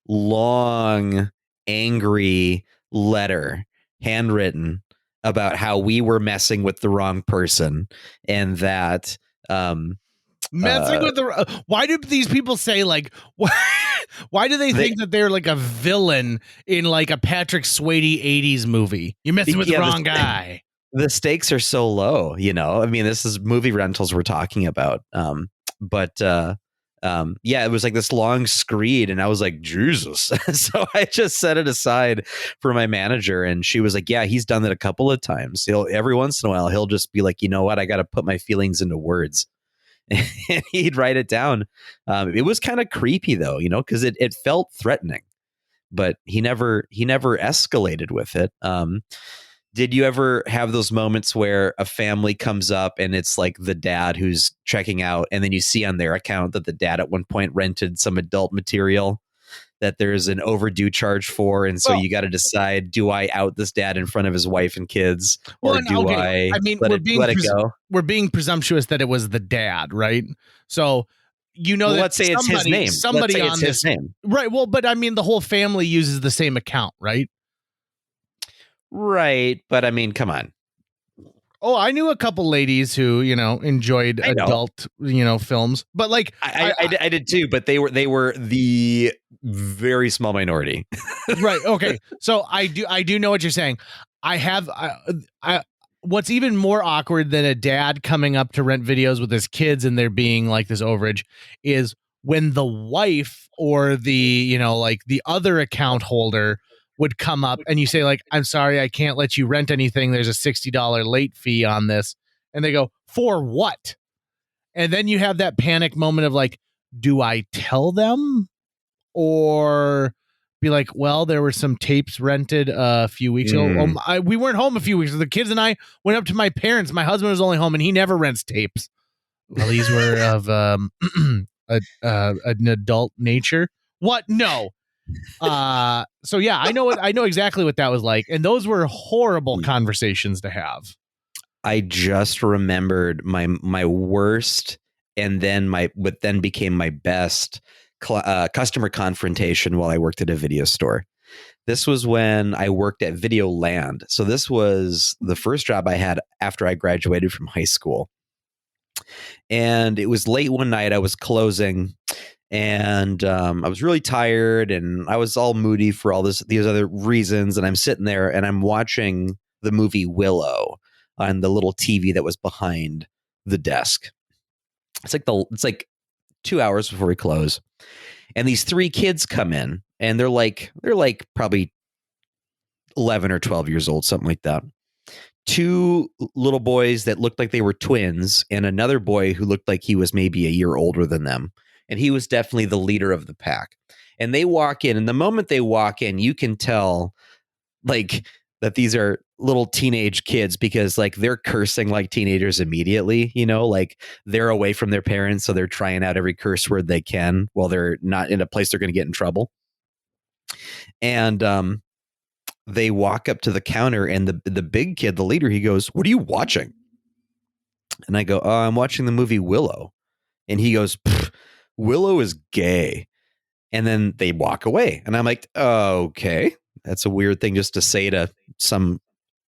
long, angry letter, handwritten, about how we were messing with the wrong person and that Messing with the why do these people say like why do they think that they're like a villain in like a Patrick Swayze 80s movie? You're messing with the wrong guy. The stakes are so low, you know. I mean, this is movie rentals we're talking about. Yeah, it was like this long screed, and I was like, Jesus. So I just set it aside for my manager, and she was like, yeah, he's done that a couple of times. Every once in a while, he'll just be like, you know what, I got to put my feelings into words. And he'd write it down. It was kind of creepy though, you know, because it felt threatening, but he never escalated with it. Did you ever have those moments where a family comes up and it's like the dad who's checking out, and then you see on their account that the dad at one point rented some adult material that there's an overdue charge for, and so you got to decide, do I out this dad in front of his wife and kids, or do I mean, let it go? We're being presumptuous that it was the dad, right? So you know, let's say it's his name. Somebody on this name, right? Well, but I mean, the whole family uses the same account, right? Right, but I mean, come on. Oh, I knew a couple ladies who, you know, enjoyed adult, you know, films, but like I did too, but they were the very small minority. Right. Okay. So I do know what you're saying. What's even more awkward than a dad coming up to rent videos with his kids and there being like this overage is when the wife or the, you know, like the other account holder would come up and you say like, I'm sorry, I can't let you rent anything. There's a $60 late fee on this. And they go, for what? And then you have that panic moment of like, do I tell them or be like, well, there were some tapes rented a few weeks ago. We weren't home a few weeks ago. The kids and I went up to my parents. My husband was only home and he never rents tapes. Well, these were of an adult nature. What? No. So yeah, I know exactly what that was like, and those were horrible conversations to have. I just remembered my worst, and then what then became my best customer confrontation while I worked at a video store. This was when I worked at Video Land. So this was the first job I had after I graduated from high school, and it was late one night. I was closing. And I was really tired and I was all moody for all these other reasons. And I'm sitting there and I'm watching the movie Willow on the little TV that was behind the desk. It's like 2 hours before we close. And these three kids come in and they're like probably 11 or 12 years old, something like that. Two little boys that looked like they were twins and another boy who looked like he was maybe a year older than them. And he was definitely the leader of the pack. And they walk in, and the moment they walk in, you can tell like that these are little teenage kids because like they're cursing like teenagers immediately, you know, like they're away from their parents. So they're trying out every curse word they can while they're not in a place they're going to get in trouble. And they walk up to the counter and the big kid, the leader, he goes, "What are you watching?" And I go, "Oh, I'm watching the movie Willow." And he goes, "Willow is gay." And then they walk away. And I'm like, okay, that's a weird thing just to say to some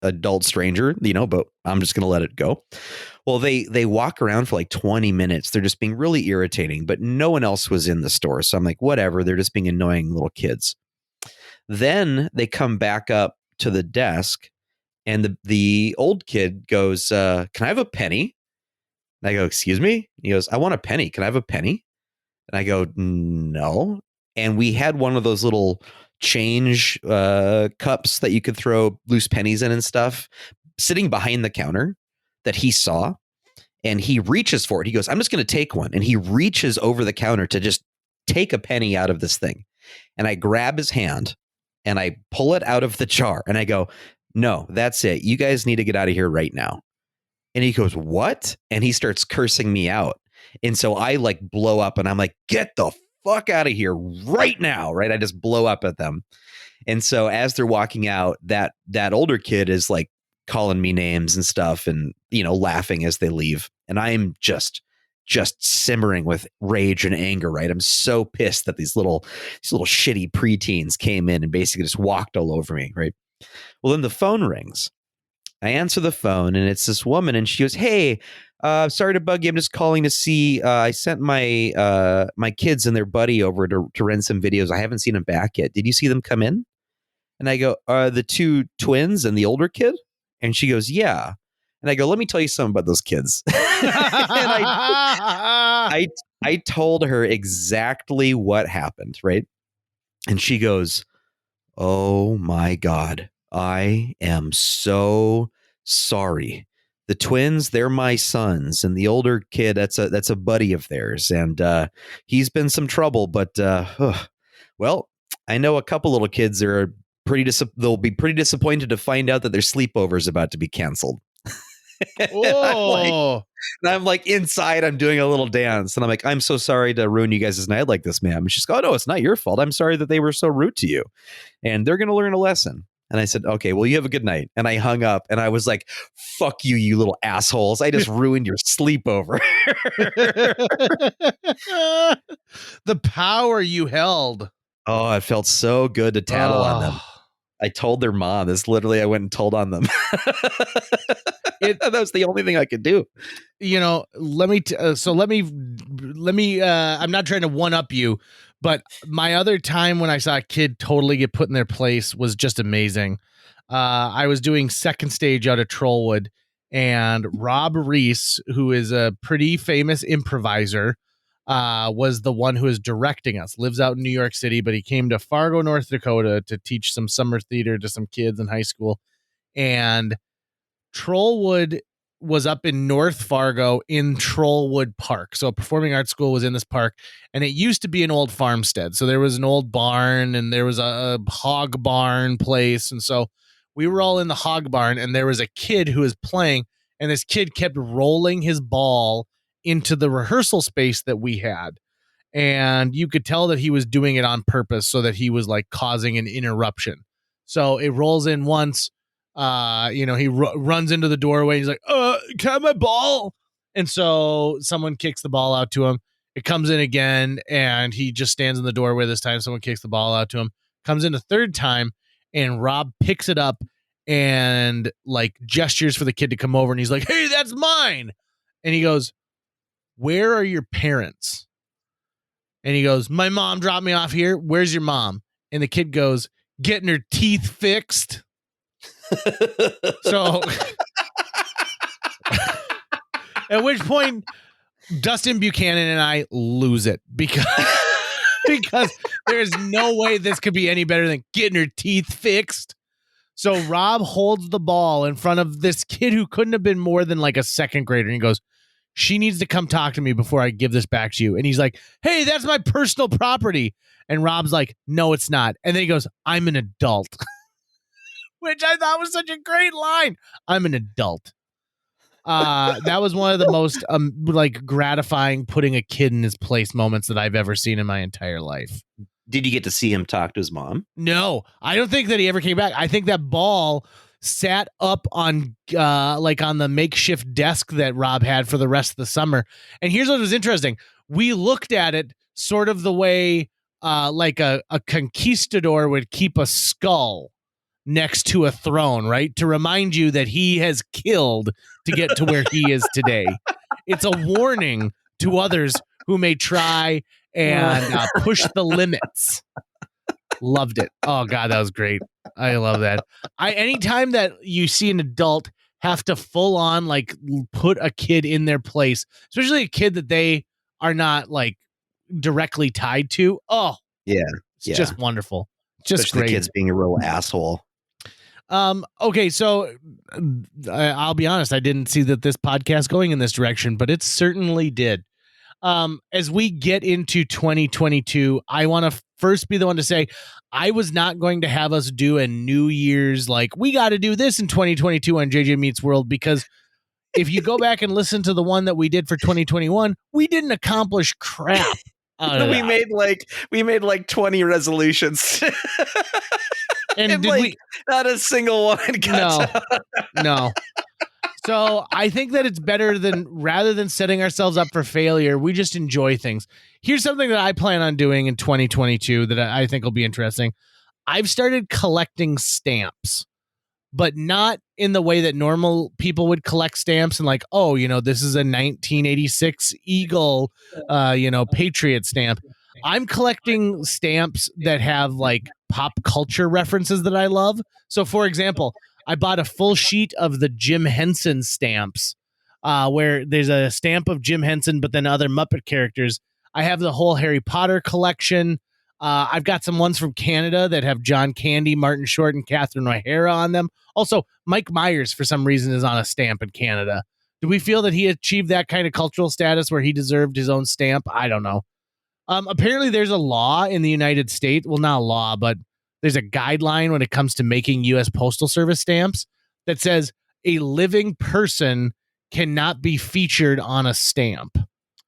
adult stranger, you know, but I'm just going to let it go. Well, they walk around for like 20 minutes. They're just being really irritating, but no one else was in the store. So I'm like, whatever. They're just being annoying little kids. Then they come back up to the desk and the old kid goes, "Can I have a penny?" And I go, "Excuse me?" He goes, "I want a penny. Can I have a penny?" And I go, "No." And we had one of those little change cups that you could throw loose pennies in and stuff sitting behind the counter that he saw. And he reaches for it. He goes, "I'm just going to take one." And he reaches over the counter to just take a penny out of this thing. And I grab his hand and I pull it out of the jar. And I go, "No, that's it. You guys need to get out of here right now." And he goes, "What?" And he starts cursing me out. And so I like blow up and I'm like, "Get the fuck out of here right now." Right. I just blow up at them. And so as they're walking out, that older kid is like calling me names and stuff and, you know, laughing as they leave. And I'm just simmering with rage and anger. Right. I'm so pissed that these little shitty preteens came in and basically just walked all over me. Right. Well, then the phone rings. I answer the phone and it's this woman and she goes, "Hey, Sorry to bug you. I'm just calling to see. I sent my my kids and their buddy over to rent some videos. I haven't seen them back yet. Did you see them come in?" And I go, "The two twins and the older kid?" And she goes, "Yeah." And I go, "Let me tell you something about those kids." And I told her exactly what happened, right? And she goes, "Oh my God, I am so sorry. The twins, they're my sons, and the older kid, that's a buddy of theirs, and he's been some trouble. But well, I know a couple little kids are they'll be pretty disappointed to find out that their sleepover is about to be canceled." Oh, And I'm like inside, I'm doing a little dance, and I'm like, "I'm so sorry to ruin you guys' night like this, ma'am." And she's like, "Oh no, it's not your fault. I'm sorry that they were so rude to you, and they're going to learn a lesson." And I said, "Okay, well, you have a good night." And I hung up, and I was like, "Fuck you, you little assholes! I just ruined your sleepover." the power you held. Oh, it felt so good to tattle on them. I told their mom. This literally, I went and told on them. That was the only thing I could do. You know, let me. I'm not trying to one up you, but my other time when I saw a kid totally get put in their place was just amazing. I was doing second stage out of Trollwood, and Rob Reese, who is a pretty famous improviser, was the one who is directing us. Lives out in New York City, but he came to Fargo, North Dakota to teach some summer theater to some kids in high school. And Trollwood was up in North Fargo in Trollwood Park. So Performing Arts School was in this park, and it used to be an old farmstead. So there was an old barn, and there was a hog barn place. And so we were all in the hog barn, and there was a kid who was playing, and this kid kept rolling his ball into the rehearsal space that we had. And you could tell that he was doing it on purpose so that he was like causing an interruption. So it rolls in once. He runs into the doorway. He's like, can I have my ball? And so someone kicks the ball out to him. It comes in again, and he just stands in the doorway this time. Someone kicks the ball out to him. Comes in a third time, and Rob picks it up and like gestures for the kid to come over. And he's like, "Hey, that's mine." And he goes, "Where are your parents?" And he goes, "My mom dropped me off here. Where's your mom?" And the kid goes, "Getting her teeth fixed." So at which point Dustin Buchanan and I lose it because there's no way this could be any better than getting her teeth fixed. So Rob holds the ball in front of this kid who couldn't have been more than like a second grader, and he goes, "She needs to come talk to me before I give this back to you." And he's like, "Hey, that's my personal property." And Rob's like, "No, it's not." And then he goes, "I'm an adult." Which I thought was such a great line. "I'm an adult." That was one of the most gratifying putting a kid in his place moments that I've ever seen in my entire life. Did you get to see him talk to his mom? No, I don't think that he ever came back. I think that ball sat up on on the makeshift desk that Rob had for the rest of the summer. And here's what was interesting. We looked at it sort of the way like a conquistador would keep a skull next to a throne, right? To remind you that he has killed to get to where he is today. It's a warning to others who may try and push the limits. Loved it. Oh God, that was great. I love that. Anytime that you see an adult have to full on like put a kid in their place, especially a kid that they are not like directly tied to. Oh yeah, it's just wonderful. Just especially great. The kids being a real asshole. Okay, so I'll be honest, I didn't see that this podcast going in this direction, but it certainly did. As we get into 2022, I want to first be the one to say I was not going to have us do a New Year's like we got to do this in 2022 on JJ Meets World, because if you go back and listen to the one that we did for 2021, we didn't accomplish crap. We made like 20 resolutions. And did we? Not a single one got No. So I think that it's better rather than setting ourselves up for failure, we just enjoy things. Here's something that I plan on doing in 2022 that I think will be interesting. I've started collecting stamps, but not in the way that normal people would collect stamps and like, oh, this is a 1986 Eagle, Patriot stamp. I'm collecting stamps that have like pop culture references that I love. So, for example, I bought a full sheet of the Jim Henson stamps, where there's a stamp of Jim Henson, but then other Muppet characters. I have the whole Harry Potter collection. I've got some ones from Canada that have John Candy, Martin Short, and Catherine O'Hara on them. Also, Mike Myers, for some reason, is on a stamp in Canada. Do we feel that he achieved that kind of cultural status where he deserved his own stamp? I don't know. Apparently, there's a law in the United States. Well, not a law, but there's a guideline when it comes to making U.S. Postal Service stamps that says a living person cannot be featured on a stamp.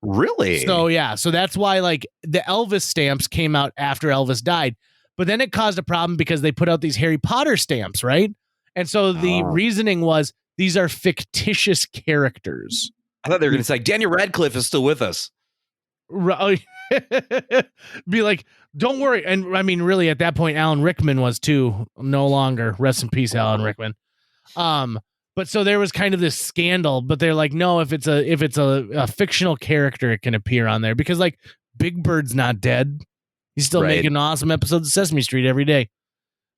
Really? So, yeah. So that's why, like, the Elvis stamps came out after Elvis died. But then it caused a problem because they put out these Harry Potter stamps, right? And so the reasoning was these are fictitious characters. I thought they were going to say Daniel Radcliffe is still with us. Be like, don't worry. And I mean, really, at that point, Alan Rickman was too. No longer. Rest in peace, Alan Rickman. But so there was kind of this scandal, but they're like, no, if it's a fictional character, it can appear on there because like Big Bird's not dead. He's still making awesome episodes of Sesame Street every day.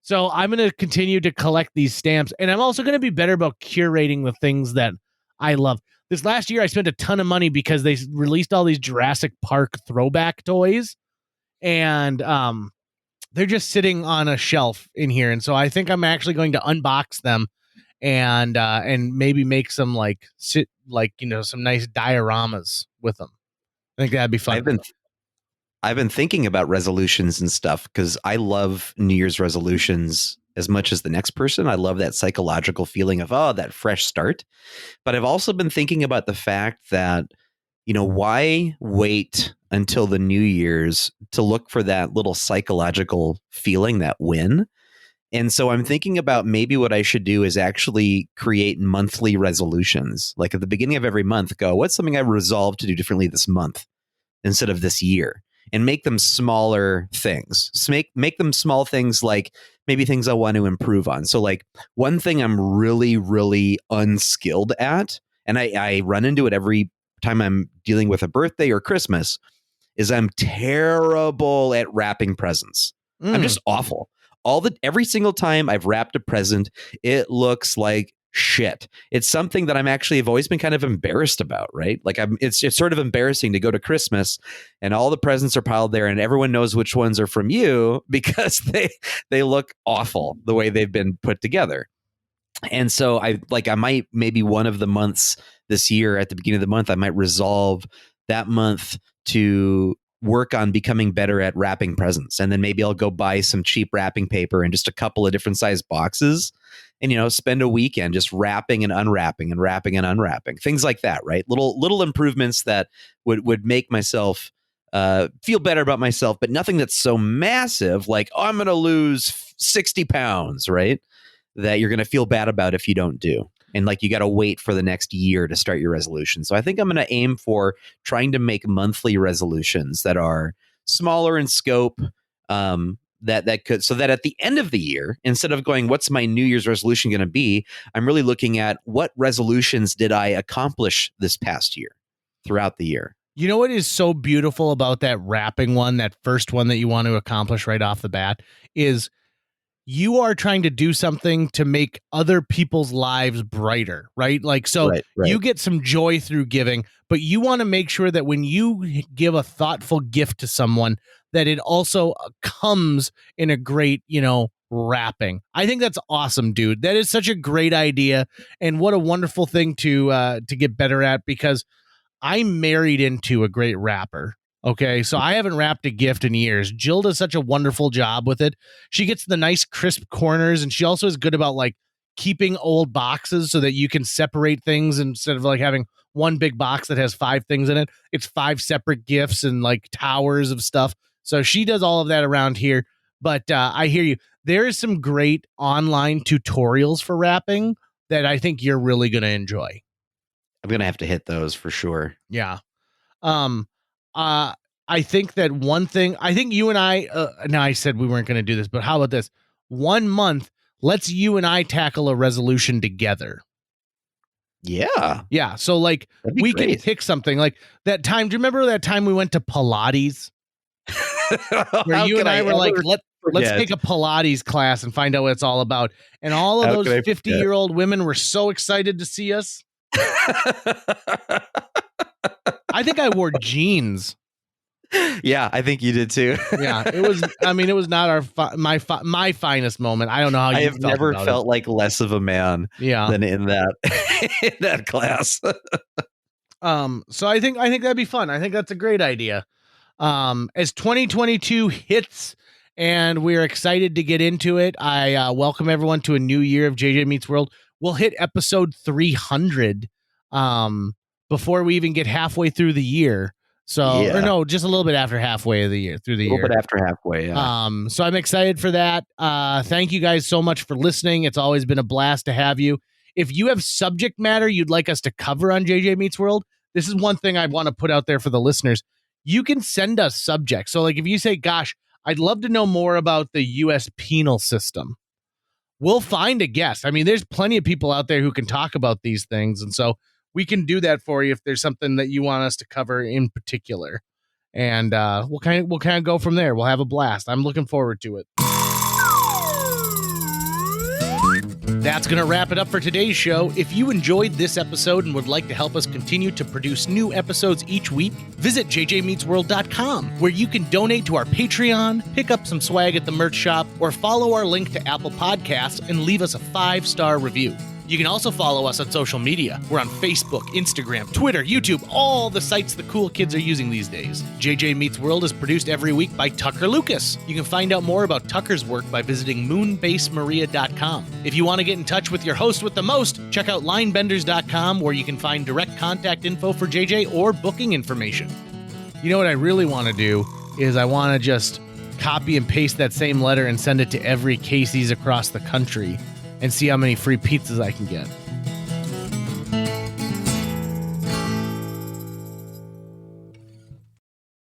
So I'm going to continue to collect these stamps, and I'm also going to be better about curating the things that I love. This last year, I spent a ton of money because they released all these Jurassic Park throwback toys, and they're just sitting on a shelf in here. And so I think I'm actually going to unbox them and maybe make some some nice dioramas with them. I think that'd be fun. I've been thinking about resolutions and stuff because I love New Year's resolutions as much as the next person. I love that psychological feeling of, that fresh start. But I've also been thinking about the fact that, why wait until the New Year's to look for that little psychological feeling, that win? And so I'm thinking about maybe what I should do is actually create monthly resolutions. Like at the beginning of every month, go, what's something I resolved to do differently this month instead of this year? And make them smaller things. So make them small things, like maybe things I want to improve on. So like one thing I'm really, really unskilled at, and I run into it every time I'm dealing with a birthday or Christmas, is I'm terrible at wrapping presents. I'm just awful. Every single time I've wrapped a present, it looks like shit. It's something that have always been kind of embarrassed about, right? Like it's sort of embarrassing to go to Christmas and all the presents are piled there and everyone knows which ones are from you because they look awful the way they've been put together. And so I might, maybe one of the months this year at the beginning of the month, I might resolve that month to work on becoming better at wrapping presents. And then maybe I'll go buy some cheap wrapping paper and just a couple of different size boxes and, spend a weekend just wrapping and unwrapping and wrapping and unwrapping, things like that, right? Little improvements that would make myself feel better about myself, but nothing that's so massive like, I'm going to lose 60 pounds, right? That you're going to feel bad about if you don't do. And like you got to wait for the next year to start your resolution. So I think I'm going to aim for trying to make monthly resolutions that are smaller in scope, that could, so that at the end of the year, instead of going, what's my New Year's resolution going to be? I'm really looking at what resolutions did I accomplish this past year throughout the year. You know what is so beautiful about that wrapping one, that first one that you want to accomplish right off the bat, is you are trying to do something to make other people's lives brighter, right? Like, so right. You get some joy through giving, but you want to make sure that when you give a thoughtful gift to someone, that it also comes in a great, wrapping. I think that's awesome, dude. That is such a great idea. And what a wonderful thing to get better at, because I'm married into a great wrapper. Okay, so I haven't wrapped a gift in years. Jill does such a wonderful job with it. She gets the nice crisp corners, and she also is good about like keeping old boxes so that you can separate things instead of like having one big box that has 5 things in it. It's 5 separate gifts and like towers of stuff. So she does all of that around here. But I hear you. There is some great online tutorials for wrapping that I think you're really going to enjoy. I'm going to have to hit those for sure. Yeah. I think that one thing, I think you and I, now I said we weren't going to do this, but how about this? 1 month, let's you and I tackle a resolution together. Yeah. Yeah. So like we can pick something like that time. Do you remember that time we went to Pilates? Where you and I were like, let's take a Pilates class and find out what it's all about. And all of those 50-year-old women were so excited to see us. I think I wore jeans. Yeah, I think you did too. Yeah, it was. I mean, it was not my finest moment. I don't know how I have never felt like less of a man. Than in that class. So I think that'd be fun. I think that's a great idea. As 2022 hits and we're excited to get into it, I welcome everyone to a new year of JJ Meets World. We'll hit episode 300 before we even get halfway through the year. So, or no, just a little bit after halfway of the year, through the year. A little bit after halfway, yeah. So I'm excited for that. Thank you guys so much for listening. It's always been a blast to have you. If you have subject matter you'd like us to cover on JJ Meets World, this is one thing I want to put out there for the listeners. You can send us subjects. So like if you say, gosh, I'd love to know more about the U.S. penal system, we'll find a guest. I mean, there's plenty of people out there who can talk about these things. And so we can do that for you if there's something that you want us to cover in particular. And we'll kind of go from there. We'll have a blast. I'm looking forward to it. That's going to wrap it up for today's show. If you enjoyed this episode and would like to help us continue to produce new episodes each week, visit jjmeetsworld.com, where you can donate to our Patreon, pick up some swag at the merch shop, or follow our link to Apple Podcasts and leave us a 5-star review. You can also follow us on social media. We're on Facebook, Instagram, Twitter, YouTube, all the sites the cool kids are using these days. JJ Meets World is produced every week by Tucker Lucas. You can find out more about Tucker's work by visiting moonbasemaria.com. If you want to get in touch with your host with the most, check out linebenders.com, where you can find direct contact info for JJ or booking information. You know what I really want to do is I want to just copy and paste that same letter and send it to every Casey's across the country and see how many free pizzas I can get.